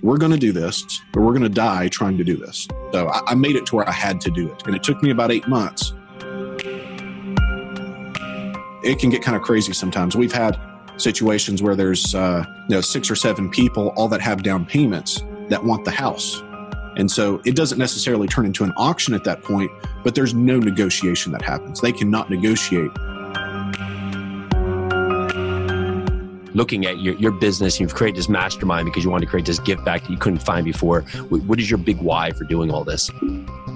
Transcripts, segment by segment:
We're going to do this, or we're going to die trying to do this. So I made it to where I had to do it. And it took me about 8 months. It can get kind of crazy sometimes. We've had situations where there's 6 or 7 people, all that have down payments, that want the house. And so it doesn't necessarily turn into an auction at that point, but there's no negotiation that happens. They cannot negotiate. Looking at your business, you've created this mastermind because you want to create this give back that you couldn't find before. What is your big why for doing all this?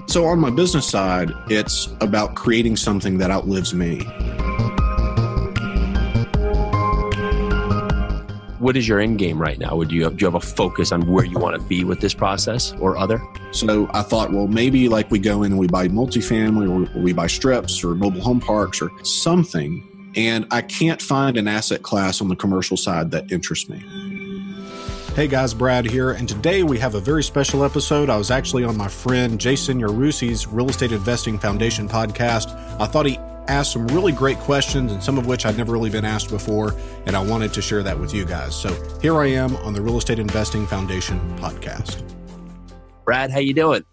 So on my business side, it's about creating something that outlives me. What is your end game right now? Do you have a focus on where you want to be with this process or other? So I thought, well, maybe like we go in and we buy multifamily, or we buy strips or mobile home parks or something. And I can't find an asset class on the commercial side that interests me. Hey guys, Brad here, and today we have a very special episode. I was actually on my friend Jason Yarusi's Real Estate Investing Foundation podcast. I thought he asked some really great questions, and some of which I'd never really been asked before, and I wanted to share that with you guys. So here I am on the Real Estate Investing Foundation podcast. Brad, how you doing?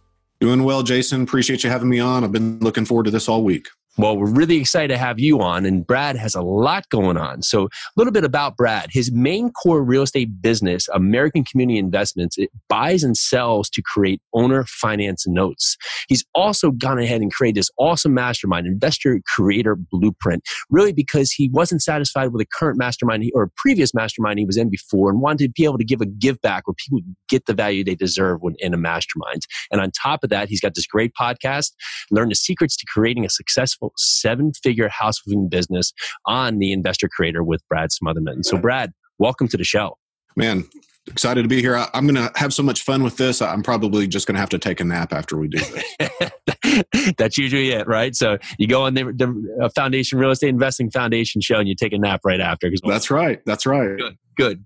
Doing well, Jason. Appreciate you having me on. I've been looking forward to this all week. Well, we're really excited to have you on, and Brad has a lot going on. So a little bit about Brad. His main core real estate business, American Community Investments, it buys and sells to create owner finance notes. He's also gone ahead and created this awesome mastermind, Investor Creator Blueprint, really because he wasn't satisfied with the current mastermind or previous mastermind he was in before and wanted to be able to give a give back where people get the value they deserve when in a mastermind. And on top of that, he's got this great podcast, Learn the Secrets to Creating a Successful 7-Figure House Flipping Business on the Investor Creator with Brad Smotherman. So Brad, welcome to the show. Man, excited to be here. I'm going to have so much fun with this. I'm probably just going to have to take a nap after we do this. That's usually it, right? So you go on the Foundation Real Estate Investing Foundation show and you take a nap right after. That's right. That's right. Good.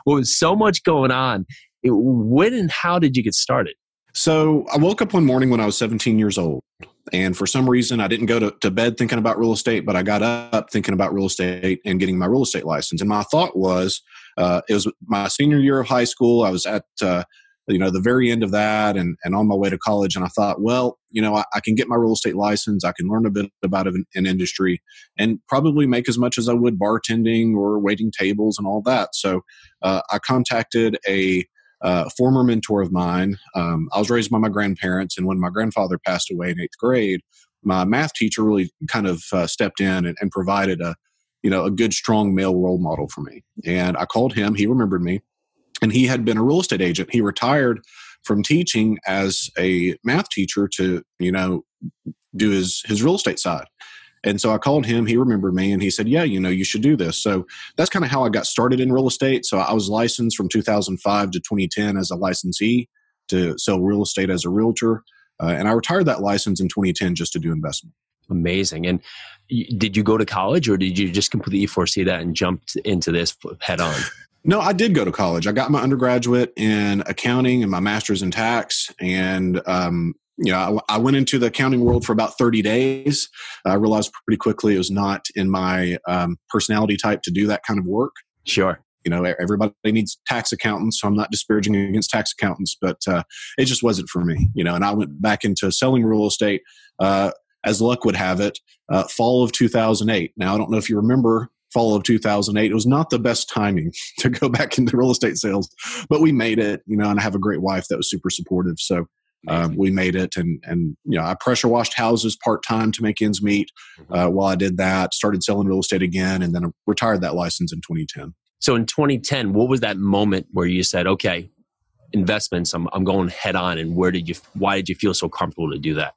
Well, with so much going on, when and how did you get started? So I woke up one morning when I was 17 years old. And for some reason, I didn't go to bed thinking about real estate, but I got up thinking about real estate and getting my real estate license. And my thought was, it was my senior year of high school. I was at the very end of that and on my way to college. And I thought, well, I can get my real estate license. I can learn a bit about an industry and probably make as much as I would bartending or waiting tables and all that. So I contacted a former mentor of mine. I was raised by my grandparents, and when my grandfather passed away in 8th grade, my math teacher really kind of stepped in and provided a good, strong male role model for me. And I called him. He remembered me, and he had been a real estate agent. He retired from teaching as a math teacher to do his real estate side. And so I called him, he remembered me, and he said, yeah, you should do this. So that's kind of how I got started in real estate. So I was licensed from 2005 to 2010 as a licensee to sell real estate as a realtor. And I retired that license in 2010 just to do investment. Amazing. And did you go to college, or did you just completely foresee that and jumped into this head on? No, I did go to college. I got my undergraduate in accounting and my master's in tax. And I went into the accounting world for about 30 days. I realized pretty quickly it was not in my personality type to do that kind of work. Sure. Everybody needs tax accountants, so I'm not disparaging against tax accountants, but it just wasn't for me. And I went back into selling real estate, as luck would have it, fall of 2008. Now, I don't know if you remember fall of 2008. It was not the best timing to go back into real estate sales, but we made it, and I have a great wife that was super supportive. So we made it, and I pressure washed houses part-time to make ends meet. While I did that, started selling real estate again, and then I retired that license in 2010. So in 2010, what was that moment where you said, okay, investments, I'm going head on, and why did you feel so comfortable to do that?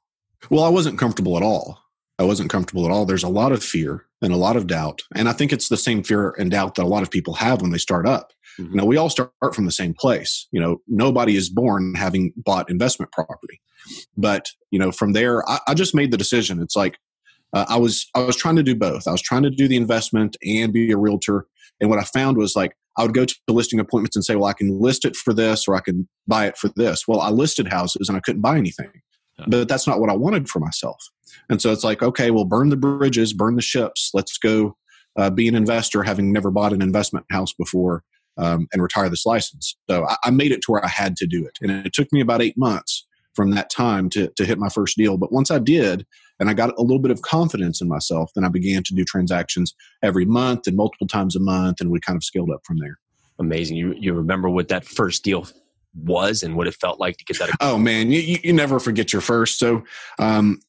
Well, I wasn't comfortable at all. There's a lot of fear and a lot of doubt. And I think it's the same fear and doubt that a lot of people have when they start up. Mm-hmm. We all start from the same place. Nobody is born having bought investment property. But, from there, I just made the decision. It's like I was trying to do both. I was trying to do the investment and be a realtor. And what I found was I would go to listing appointments and say, well, I can list it for this or I can buy it for this. Well, I listed houses and I couldn't buy anything. But that's not what I wanted for myself. And so it's like, okay, well, burn the bridges, burn the ships. Let's go be an investor, having never bought an investment house before. and retire this license. So I made it to where I had to do it. And it took me about 8 months from that time to hit my first deal. But once I did, and I got a little bit of confidence in myself, then I began to do transactions every month and multiple times a month. And we kind of scaled up from there. Amazing. You remember what that first deal was and what it felt like to get that? Oh man, you never forget your first. So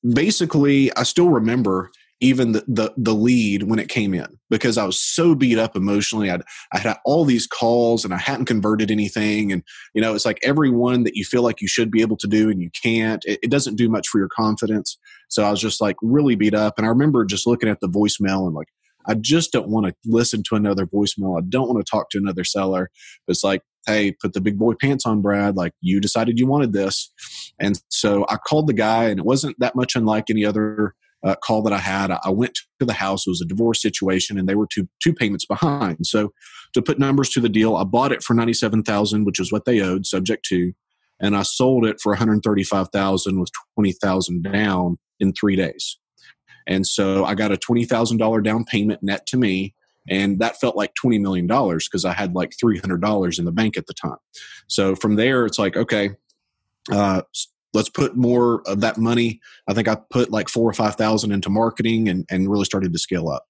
basically, I still remember even the lead when it came in, because I was so beat up emotionally. I had all these calls and I hadn't converted anything. And, it's like every one that you feel like you should be able to do and you can't, it doesn't do much for your confidence. So I was just like really beat up. And I remember just looking at the voicemail and like, I just don't want to listen to another voicemail. I don't want to talk to another seller. It's like, hey, put the big boy pants on, Brad. Like, you decided you wanted this. And so I called the guy, and it wasn't that much unlike any other call that I had. I went to the house. It was a divorce situation, and they were two payments behind. So to put numbers to the deal, I bought it for $97,000, which is what they owed, subject to, and I sold it for $135,000 with $20,000 down in 3 days. And so I got a $20,000 down payment net to me. And that felt like $20 million because I had like $300 in the bank at the time. So from there, it's like, okay, let's put more of that money. I think I put like 4,000 or 5,000 into marketing and really started to scale up.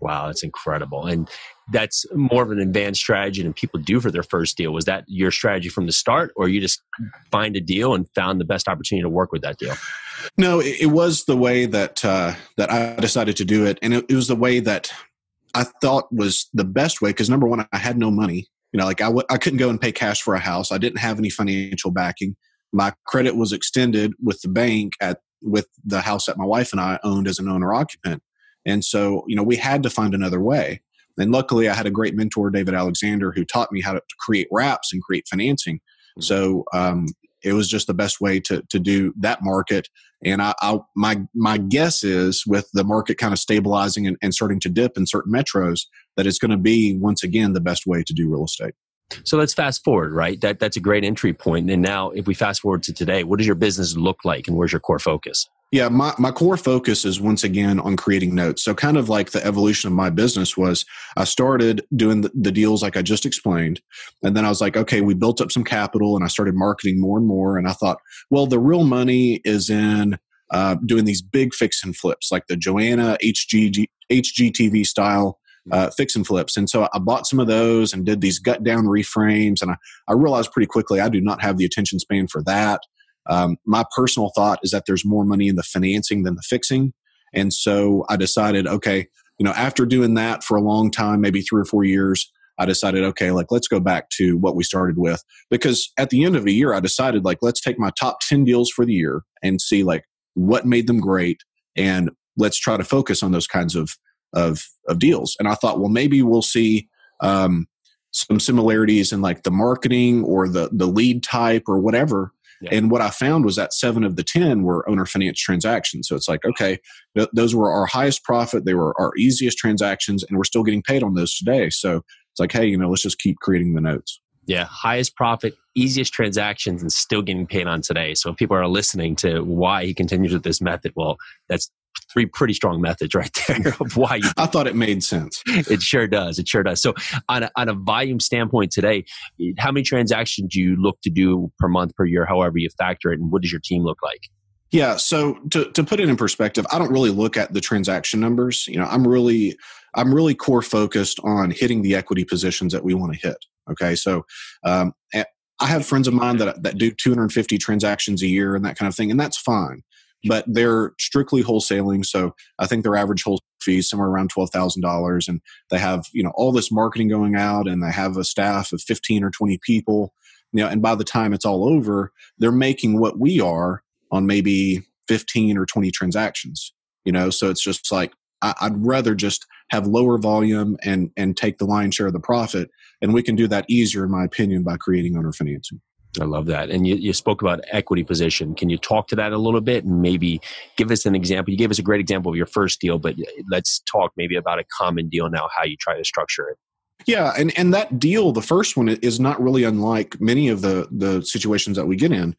Wow, that's incredible. And that's more of an advanced strategy than people do for their first deal. Was that your strategy from the start, or you just find a deal and found the best opportunity to work with that deal? No, it was the way that I decided to do it. And it was the way that I thought was the best way, because number one, I had no money. I couldn't go and pay cash for a house. I didn't have any financial backing. My credit was extended with the bank with the house that my wife and I owned as an owner occupant. And so, we had to find another way. And luckily I had a great mentor, David Alexander, who taught me how to create wraps and create financing. So, it was just the best way to do that market. And my guess is, with the market kind of stabilizing and starting to dip in certain metros, that it's going to be, once again, the best way to do real estate. So let's fast forward, right? That's a great entry point. And now if we fast forward to today, what does your business look like and where's your core focus? Yeah, my core focus is once again on creating notes. So kind of like the evolution of my business was, I started doing the deals like I just explained. And then I was like, okay, we built up some capital and I started marketing more and more. And I thought, well, the real money is in doing these big fix and flips, like the Joanna HGTV style fix and flips. And so I bought some of those and did these gut down reframes. And I realized pretty quickly I do not have the attention span for that. My personal thought is that there's more money in the financing than the fixing. And so I decided, okay, after doing that for a long time, maybe 3 or 4 years, I decided, okay, let's go back to what we started with. Because at the end of the year, I decided, let's take my top 10 deals for the year and see what made them great. And let's try to focus on those kinds of deals. And I thought, well, maybe we'll see some similarities in the marketing or the lead type or whatever. Yeah. And what I found was that 7 of the 10 were owner finance transactions. So it's like, okay, those were our highest profit. They were our easiest transactions, and we're still getting paid on those today. So it's like, hey, let's just keep creating the notes. Yeah, highest profit, easiest transactions, and still getting paid on today. So if people are listening to why he continues with this method, well, that's 3 pretty strong methods right there of why you. I thought it made sense. It sure does. It sure does. So on a volume standpoint today, how many transactions do you look to do per month, per year, however you factor it, and what does your team look like? Yeah. So to put it in perspective, I don't really look at the transaction numbers. I'm really core focused on hitting the equity positions that we want to hit. Okay. So I have friends of mine that do 250 transactions a year and that kind of thing, and that's fine. But they're strictly wholesaling. So I think their average wholesale fee is somewhere around $12,000. And they have, all this marketing going out, and they have a staff of 15 or 20 people, and by the time it's all over, they're making what we are on maybe 15 or 20 transactions, So it's just like, I'd rather just have lower volume and take the lion's share of the profit. And we can do that easier, in my opinion, by creating owner financing. I love that. And you spoke about equity position. Can you talk to that a little bit and maybe give us an example? You gave us a great example of your first deal, but let's talk maybe about a common deal now, how you try to structure it. Yeah, and that deal, the first one, is not really unlike many of the situations that we get in.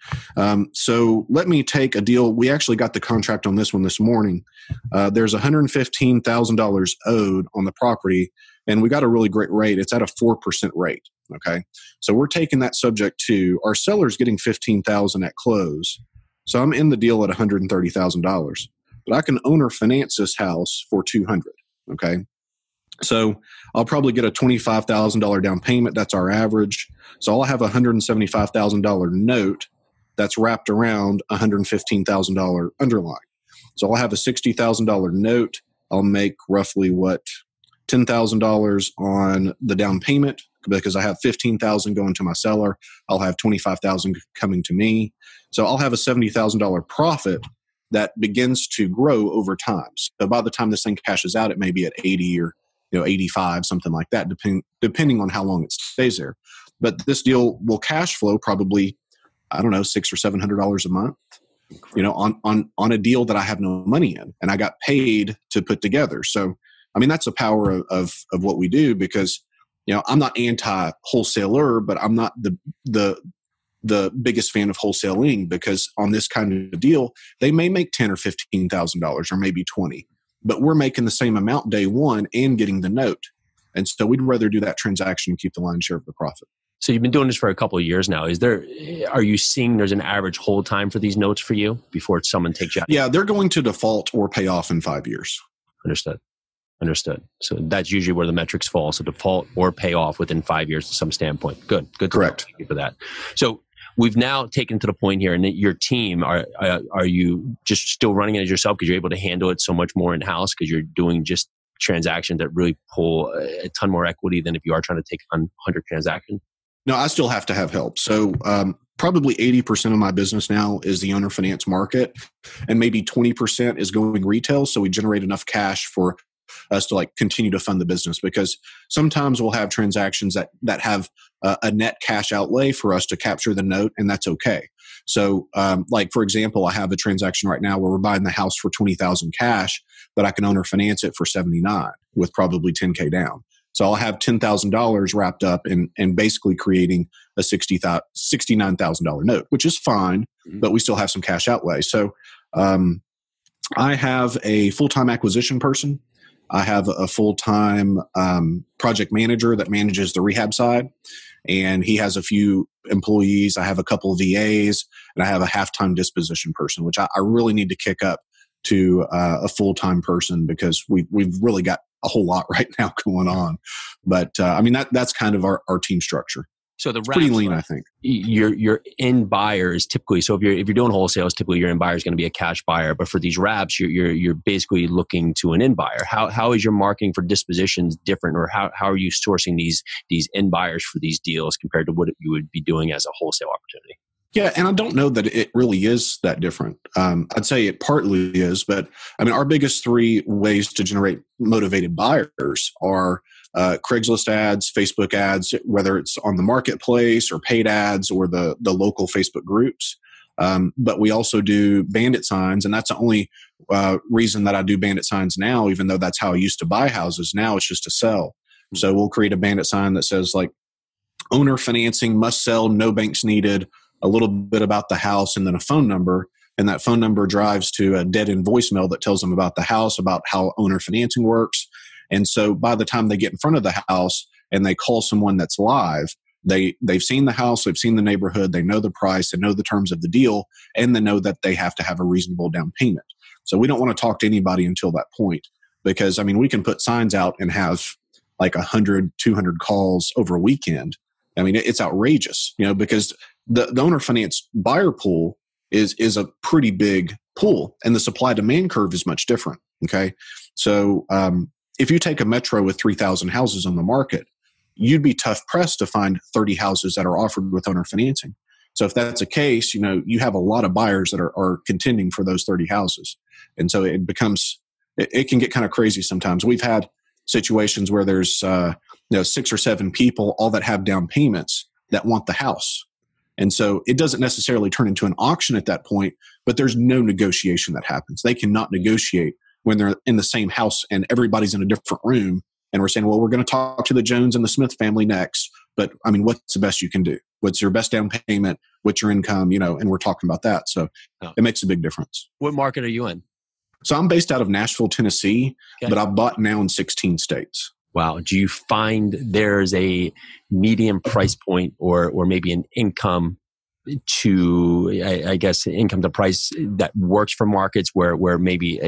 So let me take a deal. We actually got the contract on this one this morning. There's $115,000 owed on the property, and we got a really great rate. It's at a 4% rate. Okay, so we're taking that subject to our seller's getting $15,000 at close. So I'm in the deal at $130,000, but I can owner finance this house for $200,000. Okay. So I'll probably get a $25,000 down payment. That's our average. So I'll have a $175,000 note that's wrapped around a $115,000 underlying. So I'll have a $60,000 note. I'll make roughly $10,000 on the down payment because I have $15,000 going to my seller. I'll have $25,000 coming to me. So I'll have a $70,000 profit that begins to grow over time. So by the time this thing cashes out, it may be at 80 or 85, something like that, depending on how long it stays there. But this deal will cash flow probably, I don't know, $600 or $700 a month, on a deal that I have no money in, and I got paid to put together. So, I mean, that's the power of what we do, because, I'm not anti-wholesaler, but I'm not the biggest fan of wholesaling, because on this kind of deal, they may make $10,000 or $15,000 or maybe 20. But we're making the same amount day one and getting the note. And so we'd rather do that transaction and keep the lion's share of the profit. So you've been doing this for a couple of years now. Are you seeing there's an average hold time for these notes for you before someone takes you out? Yeah, they're going to default or pay off in 5 years. Understood. So that's usually where the metrics fall. So default or pay off within 5 years to some standpoint. Good. Correct. Thank you for that. So we've now taken to the point here, and your team, are you just still running it as yourself because you're able to handle it so much more in-house because you're doing just transactions that really pull a ton more equity than if you are trying to take on 100 transactions? No, I still have to have help. So probably 80% of my business now is the owner finance market, and maybe 20% is going retail. So we generate enough cash for us to continue to fund the business, because sometimes we'll have transactions that have a net cash outlay for us to capture the note, and that's okay. So for example, I have a transaction right now where we're buying the house for $20,000 cash, but I can owner finance it for $79,000 with probably $10,000 down. So I'll have $10,000 wrapped up in basically creating a $69,000 note, which is fine, but we still have some cash outlay. So I have a full-time acquisition person. I have a full-time project manager that manages the rehab side, and he has a few employees. I have a couple of VAs, and I have a half-time disposition person, which I really need to kick up to a full-time person, because we've really got a whole lot right now going on. But that's kind of our team structure. So it's pretty lean, I think. Your end buyer is typically, so if you're doing wholesales, typically your end buyer is going to be a cash buyer. But for these wraps, you're basically looking to an end buyer. How is your marketing for dispositions different, or how are you sourcing these end buyers for these deals compared to what you would be doing as a wholesale opportunity? Yeah, and I don't know that it really is that different. I'd say it partly is, but our biggest three ways to generate motivated buyers are Craigslist ads, Facebook ads, whether it's on the marketplace or paid ads or the local Facebook groups. But we also do bandit signs, and that's the only reason that I do bandit signs now, even though that's how I used to buy houses. Now it's just to sell. So we'll create a bandit sign that says owner financing, must sell, no banks needed, a little bit about the house, and then a phone number. And that phone number drives to a dead-end voicemail that tells them about the house, about how owner financing works. And so by the time they get in front of the house and they call someone that's live, they've seen the house, they've seen the neighborhood, they know the price, they know the terms of the deal, and they know that they have to have a reasonable down payment. So we don't want to talk to anybody until that point, because we can put signs out and have 100, 200 calls over a weekend. It's outrageous, because the owner finance buyer pool is a pretty big pool, and the supply demand curve is much different. Okay. So, if you take a metro with 3,000 houses on the market, you'd be tough pressed to find 30 houses that are offered with owner financing. So if that's the case, you have a lot of buyers that are contending for those 30 houses. And so it can get kind of crazy sometimes. We've had situations where there's 6 or 7 people, all that have down payments, that want the house. And so it doesn't necessarily turn into an auction at that point, but there's no negotiation that happens. They cannot negotiate when they're in the same house and everybody's in a different room and we're saying, well, we're going to talk to the Jones and the Smith family next. But I mean, what's the best you can do? What's your best down payment? What's your income? And we're talking about that. So it makes a big difference. What market are you in? So I'm based out of Nashville, Tennessee, Okay. but I've bought now in 16 states. Wow. Do you find there's a median price point or maybe an income to, I guess, income to price that works for markets where maybe,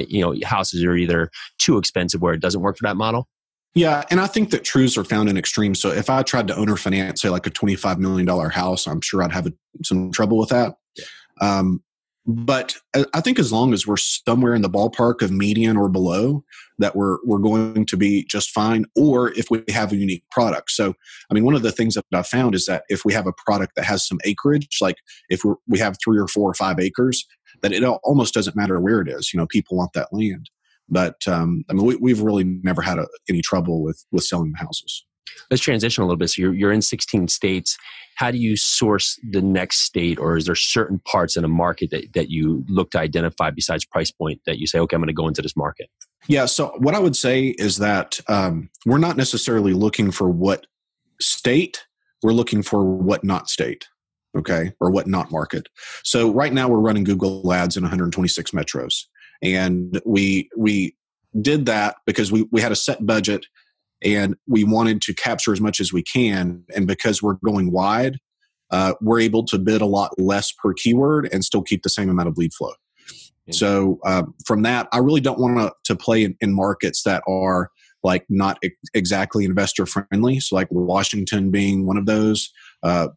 houses are either too expensive where it doesn't work for that model? Yeah. And I think that truths are found in extremes. So if I tried to owner finance, say like a $25 million house, I'm sure I'd have some trouble with that. But I think as long as we're somewhere in the ballpark of median or below, that we're going to be just fine, or if we have a unique product. So, I mean, one of the things that I've found is that if we have a product that has some acreage, like if we have 3 or 4 or 5 acres, that it almost doesn't matter where it is. People want that land. But I mean, we've really never had any trouble with selling the houses. Let's transition a little bit. So you're in 16 states. How do you source the next state, or is there certain parts in a market that you look to identify besides price point that you say, okay, I'm going to go into this market? Yeah. So what I would say is that we're not necessarily looking for what state, we're looking for what not state, okay, or what not market. So right now we're running Google Ads in 126 metros. And we did that because we had a set budget and we wanted to capture as much as we can. And because we're going wide, we're able to bid a lot less per keyword and still keep the same amount of lead flow. So from that, I really don't want to play in markets that are like not exactly investor friendly. So like Washington being one of those,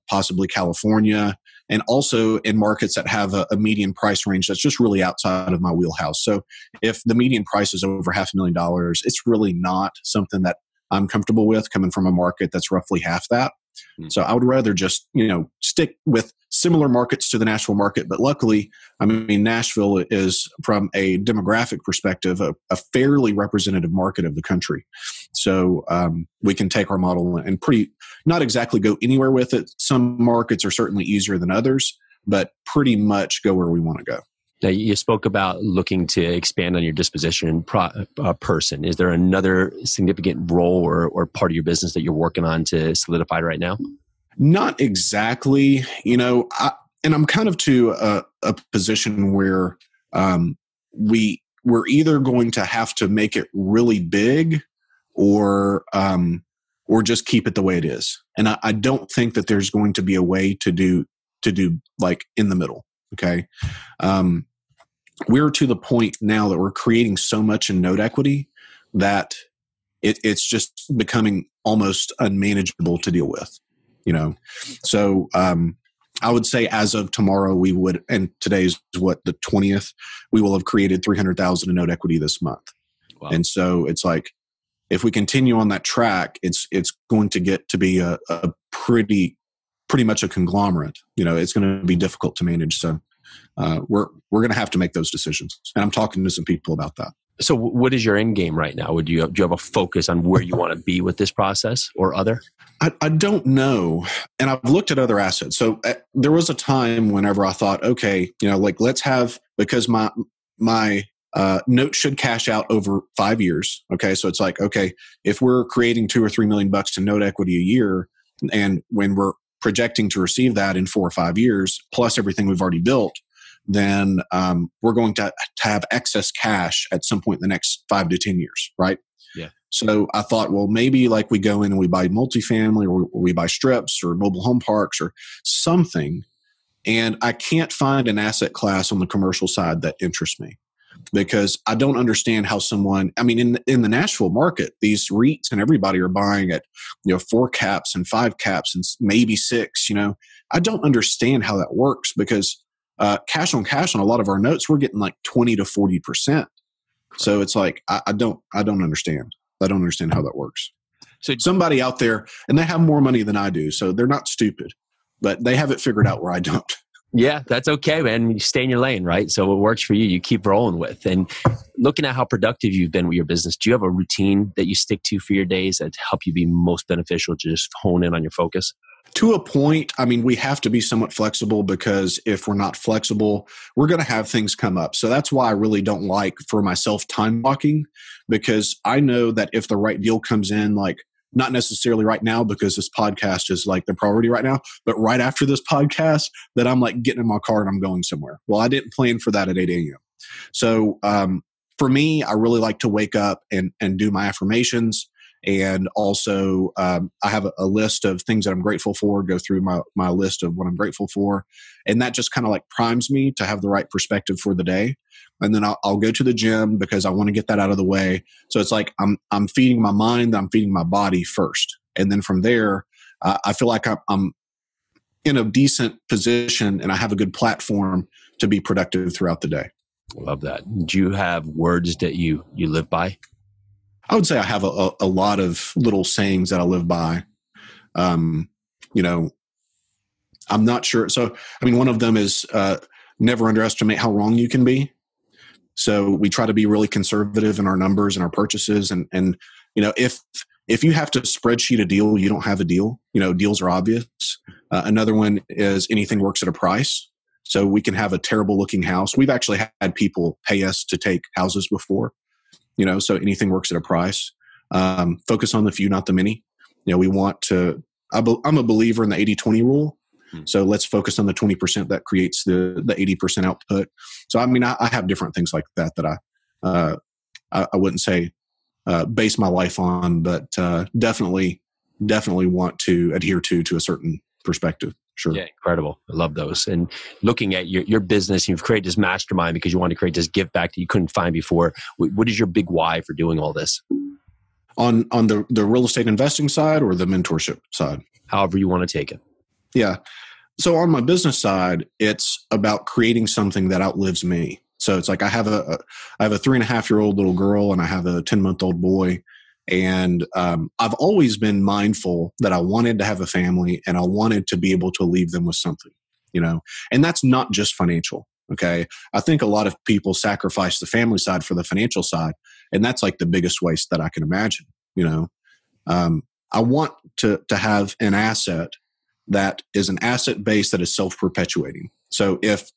possibly California, and also in markets that have a median price range that's just really outside of my wheelhouse. So if the median price is over $500,000, it's really not something that I'm comfortable with coming from a market that's roughly half that. So I would rather just, stick with similar markets to the Nashville market. But luckily, I mean, Nashville is, from a demographic perspective, a fairly representative market of the country. So we can take our model and not exactly go anywhere with it. Some markets are certainly easier than others, but pretty much go where we want to go. Now, you spoke about looking to expand on your disposition person. Is there another significant role or part of your business that you're working on to solidify right now? Not exactly. And I'm kind of to a position where we're either going to have to make it really big or just keep it the way it is. And I don't think that there's going to be a way to do like in the middle. Okay. We're to the point now that we're creating so much in node equity that it's just becoming almost unmanageable to deal with, So I would say as of tomorrow, we would, and today's the 20th, we will have created 300,000 in node equity this month. Wow. And so it's like, if we continue on that track, it's going to get to be a pretty much a conglomerate. It's going to be difficult to manage. So we're going to have to make those decisions. And I'm talking to some people about that. So what is your end game right now? Do you have a focus on where you want to be with this process or other? I don't know. And I've looked at other assets. So there was a time whenever I thought, okay, let's have, because my note should cash out over 5 years. Okay. So it's like, okay, if we're creating $2 or $3 million in note equity a year, and when we're projecting to receive that in 4 or 5 years, plus everything we've already built, then we're going to have excess cash at some point in the next 5 to 10 years, right? Yeah. So I thought, well, maybe like we go in and we buy multifamily, or we buy strips or mobile home parks or something. And I can't find an asset class on the commercial side that interests me, because I don't understand how someone, I mean, in the Nashville market, these REITs and everybody are buying at 4 caps and 5 caps and maybe 6. I don't understand how that works, because cash on a lot of our notes, we're getting like 20 to 40%. So it's like, I don't understand. I don't understand how that works. So somebody out there, and they have more money than I do, so they're not stupid, but they have it figured out where I don't. Yeah, that's okay, man. You stay in your lane, right? So what works for you, you keep rolling with. And looking at how productive you've been with your business, do you have a routine that you stick to for your days that help you be most beneficial to just hone in on your focus? To a point, I mean, we have to be somewhat flexible, because if we're not flexible, we're going to have things come up. So that's why I really don't like, for myself, time blocking, because I know that if the right deal comes in, like not necessarily right now because this podcast is like the priority right now, but right after this podcast, that I'm like getting in my car and I'm going somewhere. Well, I didn't plan for that at 8 a.m. So for me, I really like to wake up and do my affirmations. And also, I have a list of things that I'm grateful for, go through my list of what I'm grateful for. And that just kind of like primes me to have the right perspective for the day. And then I'll go to the gym because I want to get that out of the way. So it's like I'm feeding my mind, I'm feeding my body first. And then from there, I feel like I'm in a decent position and I have a good platform to be productive throughout the day. I love that. Do you have words that you live by? I would say I have a lot of little sayings that I live by. You know, I'm not sure. So, I mean, one of them is never underestimate how wrong you can be. So we try to be really conservative in our numbers and our purchases. And you know, if you have to spreadsheet a deal, you don't have a deal. You know, deals are obvious. Another one is anything works at a price. So we can have a terrible looking house. We've actually had people pay us to take houses before. You know, so anything works at a price. Focus on the few, not the many. You know, we want to, I'm a believer in the 80-20 rule. So let's focus on the 20% that creates the 80% output. So, I mean, I have different things like that I wouldn't say base my life on, but definitely want to adhere to a certain perspective. Sure. Yeah, incredible. I love those. And looking at your business, you've created this mastermind because you want to create this give back that you couldn't find before. What is your big why for doing all this? On the real estate investing side or the mentorship side? However you want to take it. Yeah. So on my business side, it's about creating something that outlives me. So it's like I have a 3.5-year-old little girl and I have a 10-month-old boy. And I've always been mindful that I wanted to have a family and I wanted to be able to leave them with something, you know, and that's not just financial. Okay. I think a lot of people sacrifice the family side for the financial side. And that's like the biggest waste that I can imagine. You know, I want to have an asset that is an asset base that is self-perpetuating. So if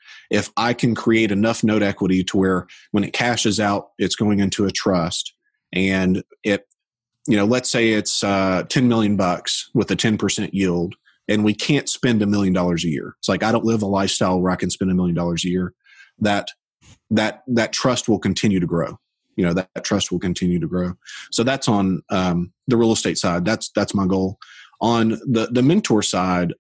I can create enough note equity to where when it cashes out, it's going into a trust, and it, you know, let's say it's $10 million with a 10% yield, and we can't spend $1 million a year. It's like I don't live a lifestyle where I can spend $1 million a year. That trust will continue to grow. You know, that trust will continue to grow. So that's on the real estate side. That's my goal. On the mentor side,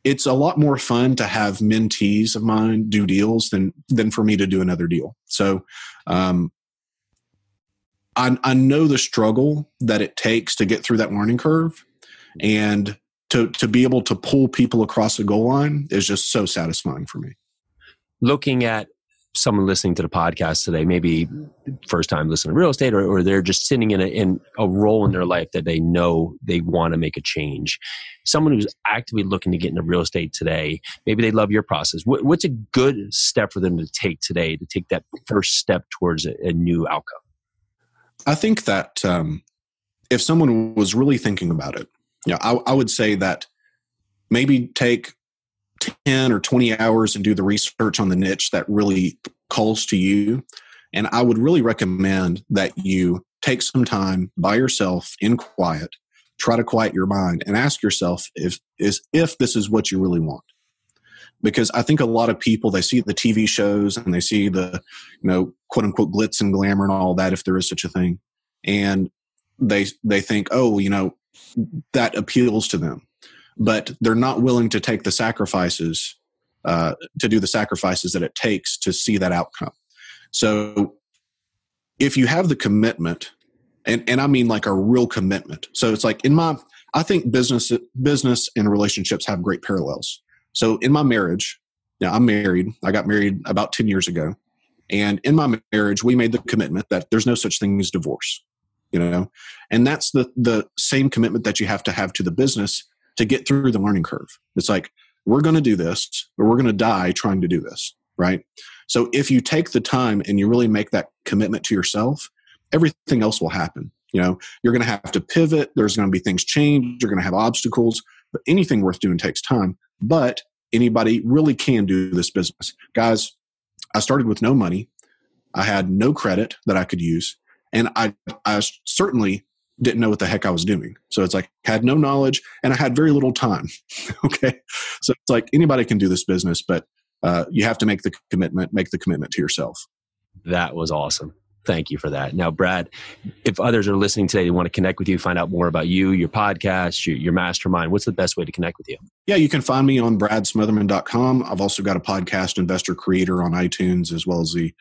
it's a lot more fun to have mentees of mine do deals than for me to do another deal. So I know the struggle that it takes to get through that learning curve, and to be able to pull people across the goal line is just so satisfying for me. Looking at someone listening to the podcast today, maybe first time listening to real estate, or they're just sitting in a role in their life that they know they want to make a change. Someone who's actively looking to get into real estate today, maybe they love your process. What's a good step for them to take today to take that first step towards a new outcome? I think that if someone was really thinking about it, you know, I would say that maybe take 10 or 20 hours and do the research on the niche that really calls to you. And I would really recommend that you take some time by yourself in quiet, try to quiet your mind and ask yourself if this is what you really want. Because I think a lot of people, they see the TV shows and they see the, you know, quote unquote glitz and glamour and all that, if there is such a thing. And they think, oh, you know, that appeals to them. But they're not willing to take the sacrifices, to do the sacrifices that it takes to see that outcome. So if you have the commitment, and I mean like a real commitment. So it's like I think business and relationships have great parallels. So in my marriage, now I'm married. I got married about 10 years ago. And in my marriage, we made the commitment that there's no such thing as divorce, you know, and that's the same commitment that you have to the business to get through the learning curve. It's like, we're going to do this, or we're going to die trying to do this, right? So if you take the time and you really make that commitment to yourself, everything else will happen. You know, you're going to have to pivot. There's going to be things change. You're going to have obstacles, But anything worth doing takes time. But anybody really can do this business. Guys, I started with no money. I had no credit that I could use. And I certainly didn't know what the heck I was doing. So it's like, had no knowledge and I had very little time. Okay. So it's like anybody can do this business, but you have to make the commitment to yourself. That was awesome. Thank you for that. Now, Brad, if others are listening today, they want to connect with you, find out more about you, your podcast, your mastermind, what's the best way to connect with you? Yeah, you can find me on bradsmotherman.com. I've also got a podcast, Investor Creator, on iTunes, as well as the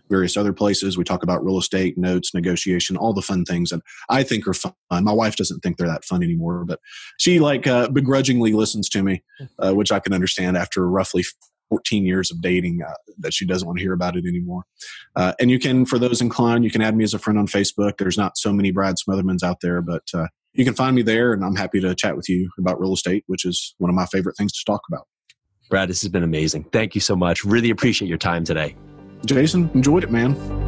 various other places. We talk about real estate, notes, negotiation, all the fun things that I think are fun. My wife doesn't think they're that fun anymore, but she begrudgingly listens to me, which I can understand after roughly 14 years of dating, that she doesn't want to hear about it anymore. And you can, for those inclined, you can add me as a friend on Facebook. There's not so many Brad Smothermans out there, but you can find me there, and I'm happy to chat with you about real estate, which is one of my favorite things to talk about. Brad, this has been amazing. Thank you so much. Really appreciate your time today. Jason, enjoyed it, man.